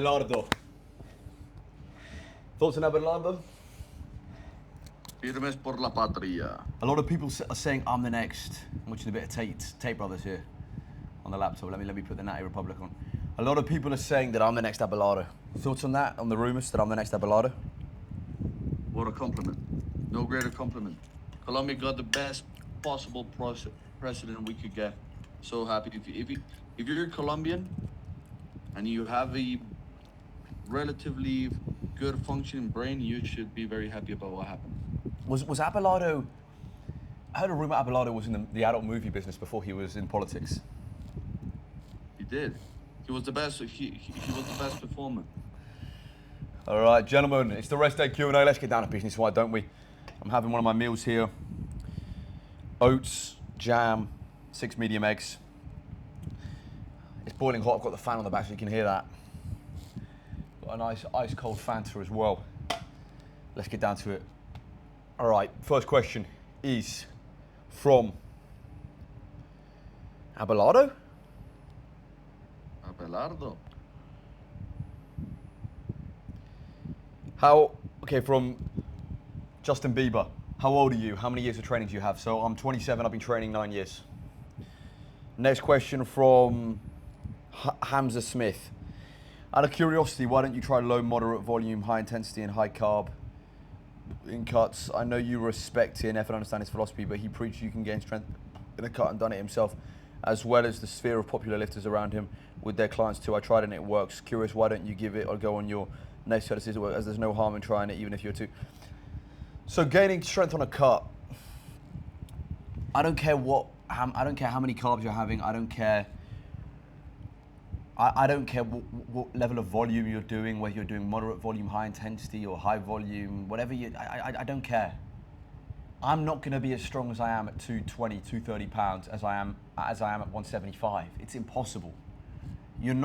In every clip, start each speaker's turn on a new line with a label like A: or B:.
A: Abelardo. Thoughts on Abelardo?
B: Firmes por la patria.
A: A lot of people are saying I'm the next. I'm watching a bit of Tate Brothers here on the laptop. Let me put the Natty Republic on. A lot of people are saying that I'm the next Abelardo. Thoughts on that? On the rumours that I'm the next Abelardo?
B: What a compliment. No greater compliment. Colombia got the best possible president we could get. So happy. If you're Colombian and you have a relatively good functioning brain, you should be very happy about what happened.
A: Was Abelardo... I heard a rumour Abelardo was in the adult movie business before he was in politics.
B: He did. He was the best. He was the best performer.
A: All right, gentlemen, it's the rest day Q&A. Let's get down to business, why don't we? I'm having one of my meals here. Oats, jam, 6 medium eggs. It's boiling hot. I've got the fan on the back so you can hear that. Got a nice ice cold Fanta as well. Let's get down to it. All right, first question is from Abelardo?
B: Abelardo.
A: From Justin Bieber. How old are you? How many years of training do you have? So I'm 27, I've been training 9 years. Next question from Hamza Smith. Out of curiosity, why don't you try low, moderate volume, high intensity and high carb in cuts? I know you respect TNF and understand his philosophy, but he preached you can gain strength in a cut and done it himself, as well as the sphere of popular lifters around him with their clients too. I tried it and it works. Curious, why don't you give it or go on your next shot as there's no harm in trying it, even if you're too. So gaining strength on a cut, I don't care I don't care how many carbs you're having. I don't care. I don't care what level of volume you're doing, whether you're doing moderate volume, high intensity, or high volume, whatever you. I don't care. I'm not going to be as strong as I am at 220, 230 pounds as I am at 175. It's impossible. I'm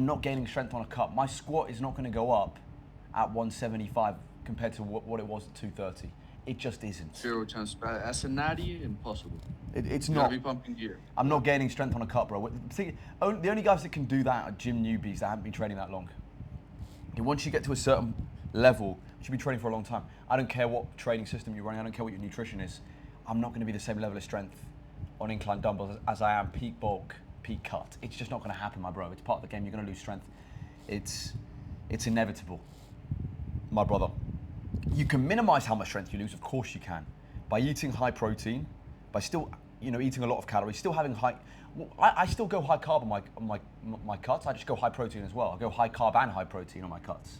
A: not gaining strength on a cut. My squat is not going to go up at 175 compared to what it was at 230. It just isn't.
B: Zero chance. As a natty, impossible.
A: It's
B: You
A: not.
B: gotta be pumping gear.
A: I'm not gaining strength on a cut, bro. The only guys that can do that are gym newbies that haven't been training that long. And once you get to a certain level, you should be training for a long time. I don't care what training system you're running. I don't care what your nutrition is. I'm not going to be the same level of strength on incline dumbbells as I am peak bulk, peak cut. It's just not going to happen, my bro. It's part of the game. You're going to lose strength. It's inevitable, my brother. You can minimize how much strength you lose. Of course you can, by eating high protein, by still eating a lot of calories, still having high. I still go high carb on my cuts. I just go high protein as well. I go high carb and high protein on my cuts.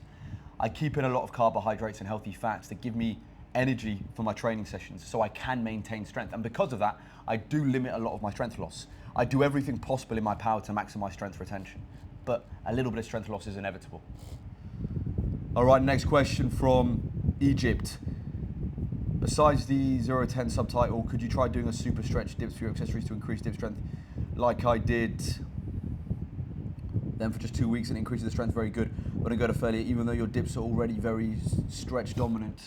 A: I keep in a lot of carbohydrates and healthy fats that give me energy for my training sessions, so I can maintain strength. And because of that, I do limit a lot of my strength loss. I do everything possible in my power to maximize strength retention, but a little bit of strength loss is inevitable. All right, next question from Egypt. Besides the 0-10 subtitle, could you try doing a super stretch dips for your accessories to increase dip strength like I did then for just 2 weeks and increases the strength very good, but don't go to failure even though your dips are already very stretch dominant?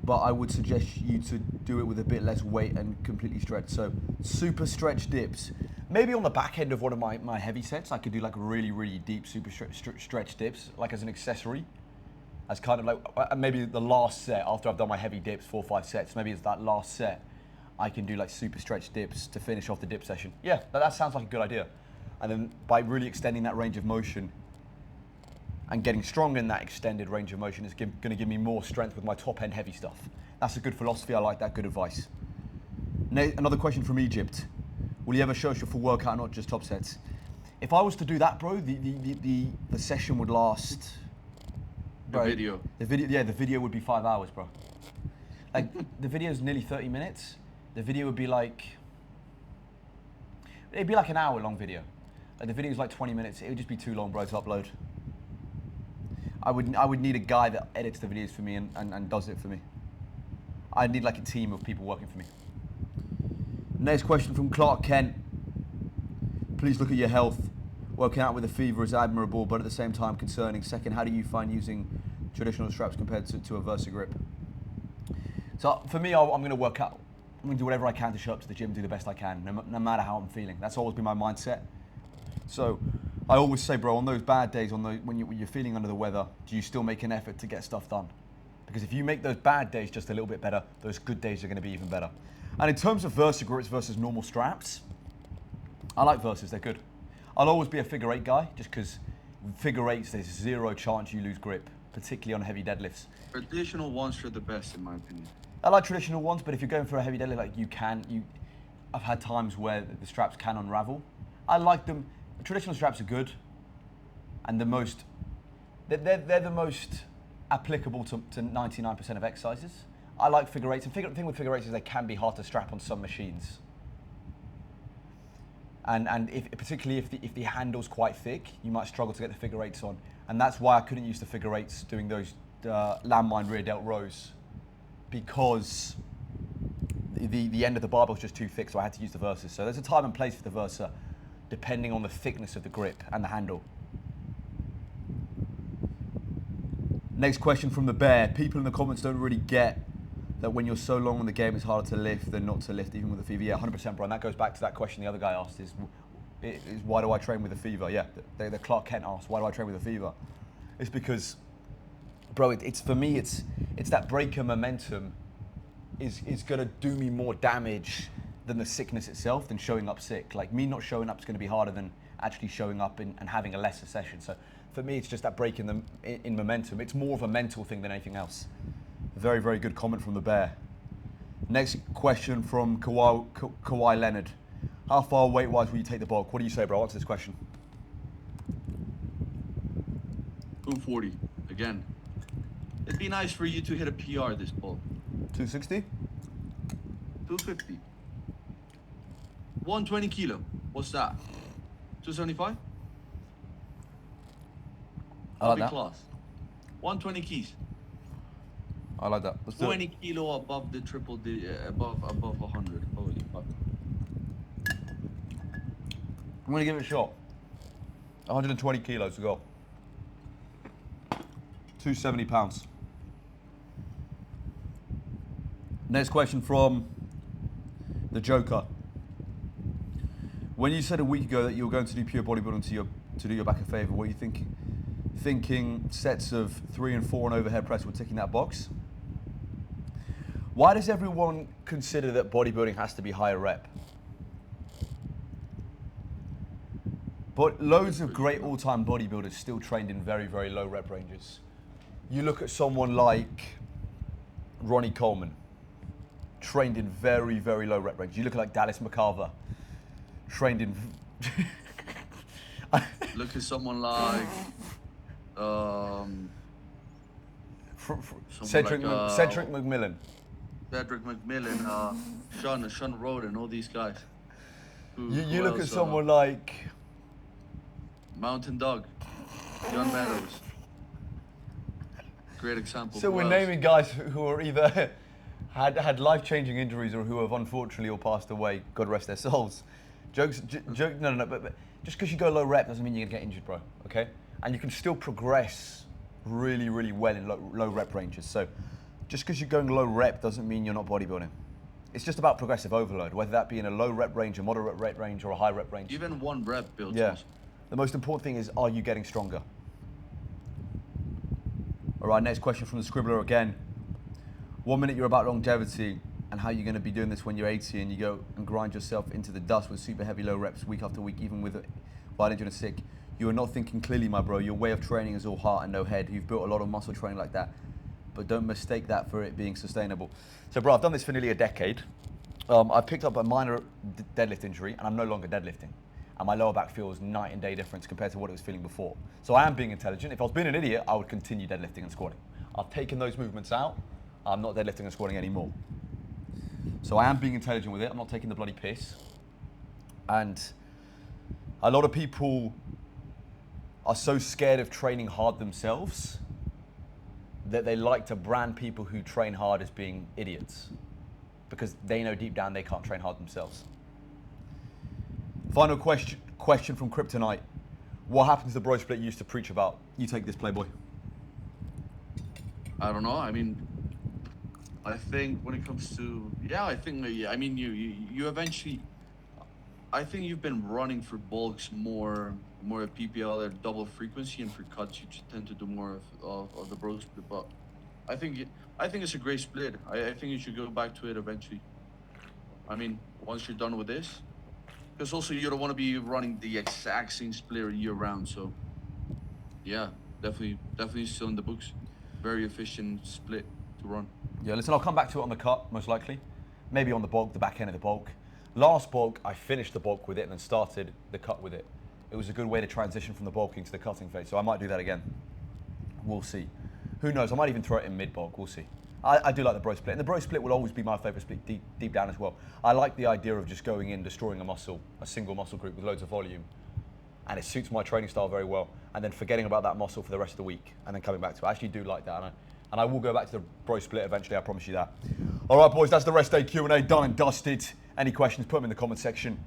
A: But I would suggest you to do it with a bit less weight and completely stretch. So super stretch dips. Maybe on the back end of one of my heavy sets, I could do like really, really deep super stretch dips, like as an accessory. As kind of like, maybe the last set after I've done my heavy dips, 4 or 5 sets, maybe it's that last set, I can do like super stretch dips to finish off the dip session. Yeah, that sounds like a good idea. And then by really extending that range of motion and getting strong in that extended range of motion is going to give me more strength with my top end heavy stuff. That's a good philosophy, I like that, good advice. Another question from Egypt. Will you ever show us your full workout, not just top sets? If I was to do that, bro, the session would last... Bro, the video would be 5 hours, bro. Like, the video is nearly 30 minutes. The video would be like... It'd be like an hour-long video. Like, the video is like 20 minutes. It would just be too long, bro, to upload. I would need a guy that edits the videos for me and does it for me. I'd need like a team of people working for me. Next question from Clark Kent. Please look at your health. Working out with a fever is admirable, but at the same time concerning. Second, how do you find using traditional straps compared to a VersaGrip? So for me, I'm going to work out. I'm going to do whatever I can to show up to the gym, do the best I can, no matter how I'm feeling. That's always been my mindset. So I always say, bro, on those bad days, when you're feeling under the weather, do you still make an effort to get stuff done? Because if you make those bad days just a little bit better, those good days are going to be even better. And in terms of Versa grips versus normal straps, I like Versas, they're good. I'll always be a figure 8 guy, just because figure 8s, there's zero chance you lose grip, particularly on heavy deadlifts.
B: Traditional ones are the best, in my opinion.
A: I like traditional ones, but if you're going for a heavy deadlift, like I've had times where the straps can unravel. I like them. Traditional straps are good, and they're the most applicable to 99% of exercises. I like figure 8s, and the thing with figure 8s is they can be hard to strap on some machines. And particularly if the handle's quite thick, you might struggle to get the figure 8s on. And that's why I couldn't use the figure 8s doing those landmine rear delt rows, because the end of the barbell's just too thick, so I had to use the Versas. So there's a time and place for the Versa, depending on the thickness of the grip and the handle. Next question from the Bear. People in the comments don't really get that when you're so long on the game, it's harder to lift than not to lift, even with a fever. Yeah, 100%, bro. And that goes back to that question the other guy asked, is why do I train with a fever? Yeah, the Clark Kent asked, why do I train with a fever? It's because, bro, it's for me, it's that breaker momentum is going to do me more damage than the sickness itself, than showing up sick. Like, me not showing up is going to be harder than actually showing up and having a lesser session. So for me, it's just that break in momentum. It's more of a mental thing than anything else. Very, very good comment from the Bear. Next question from Kawhi Leonard. How far weight-wise will you take the bulk? What do you say, bro? Answer this question.
B: 240, again. It'd be nice for you to hit a PR this bulk.
A: 260?
B: 250. 120 kilo. What's that? 275?
A: I like that.
B: Class. 120 keys.
A: I like that. Let's do
B: 20
A: it.
B: kilo above the triple D, above 100. Holy fuck.
A: I'm going to give it a shot. 120 kilos to go. 270 pounds. Next question from the Joker. When you said a week ago that you were going to do pure bodybuilding to do your back a favor, were you thinking sets of 3 and 4 on overhead press were ticking that box? Why does everyone consider that bodybuilding has to be higher rep? But loads of great all-time bodybuilders still trained in very, very low rep ranges. You look at someone like Ronnie Coleman, trained in very, very low rep range. You look at like Dallas McCarver, trained in...
B: Look at someone like...
A: Cedric McMillan.
B: Cedric McMillan, Sean Roden, all these guys.
A: You look at someone like...
B: Mountain Dog, John Meadows. Great example.
A: So we're naming guys who are either had life-changing injuries or who have unfortunately all passed away. God rest their souls. No, but just because you go low rep doesn't mean you're gonna get injured, bro. Okay, and you can still progress really, really well in low rep ranges. So just because you're going low rep doesn't mean you're not bodybuilding. It's just about progressive overload, whether that be in a low rep range, a moderate rep range, or a high rep range.
B: Even 1 rep builds.
A: Yeah. The most important thing is, are you getting stronger? All right, next question from the Scribbler again. 1 minute you're about longevity and how you're going to be doing this when you're 80 and you go and grind yourself into the dust with super heavy low reps week after week, even with while injured and sick. You are not thinking clearly, my bro. Your way of training is all heart and no head. You've built a lot of muscle training like that, but don't mistake that for it being sustainable. So, bro, I've done this for nearly a decade. I picked up a minor deadlift injury and I'm no longer deadlifting. And my lower back feels night and day difference compared to what it was feeling before. So I am being intelligent. If I was being an idiot, I would continue deadlifting and squatting. I've taken those movements out. I'm not deadlifting and squatting anymore. So I am being intelligent with it. I'm not taking the bloody piss. And a lot of people are so scared of training hard themselves that they like to brand people who train hard as being idiots, because they know deep down they can't train hard themselves. Final question from Kryptonite. What happened to the bro split you used to preach about? You take this, Playboy.
B: I don't know. I mean, I think when it comes to, I mean, you eventually, I think you've been running for bulks more at PPL at double frequency, and for cuts you tend to do more of the bro split. But I think it's a great split. I think you should go back to it eventually. I mean, once you're done with this, because also you don't want to be running the exact same split year round. So yeah, definitely still in the books. Very efficient split to run.
A: Yeah, listen, I'll come back to it on the cut, most likely. Maybe on the bulk, the back end of the bulk. Last bulk, I finished the bulk with it and then started the cut with it. It was a good way to transition from the bulking to the cutting phase, so I might do that again. We'll see. Who knows, I might even throw it in mid-bulk, we'll see. I do like the bro split, and the bro split will always be my favourite split deep down as well. I like the idea of just going in, destroying a single muscle group with loads of volume, and it suits my training style very well, and then forgetting about that muscle for the rest of the week, and then coming back to it. I actually do like that, and I will go back to the bro split eventually, I promise you that. All right, boys, that's the rest day Q&A done and dusted. Any questions, put them in the comment section.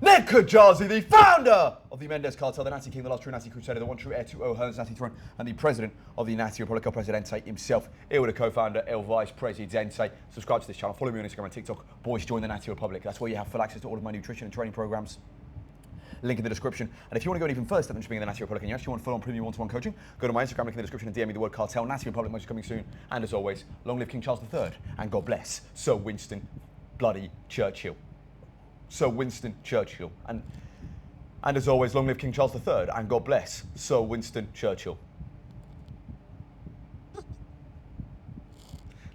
A: Nick Kajazi, the founder of the Mendes Cartel, the Natty King, the last true Natty Crusader, the one true heir to O'Hearn's Natty Throne, and the president of the Natty Republic, El Presidente himself, the co-founder, El Vice Presidente. Subscribe to this channel, follow me on Instagram and TikTok. Boys, join the Natty Republic. That's where you have full access to all of my nutrition and training programs. Link in the description. And if you want to go even further than just being in the Natty Republic and you actually want full-on premium one-to-one coaching, go to my Instagram, link in the description, and DM me the word cartel. Natty Republic most coming soon. And as always, long live King Charles III, and God bless Sir Winston bloody Churchill. Sir Winston Churchill. And as always, long live King Charles III, and God bless Sir Winston Churchill.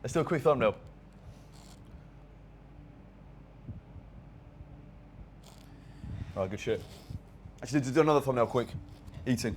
A: Let's do a quick thumbnail. Oh, good shit. Actually, do another thumbnail quick. Eating.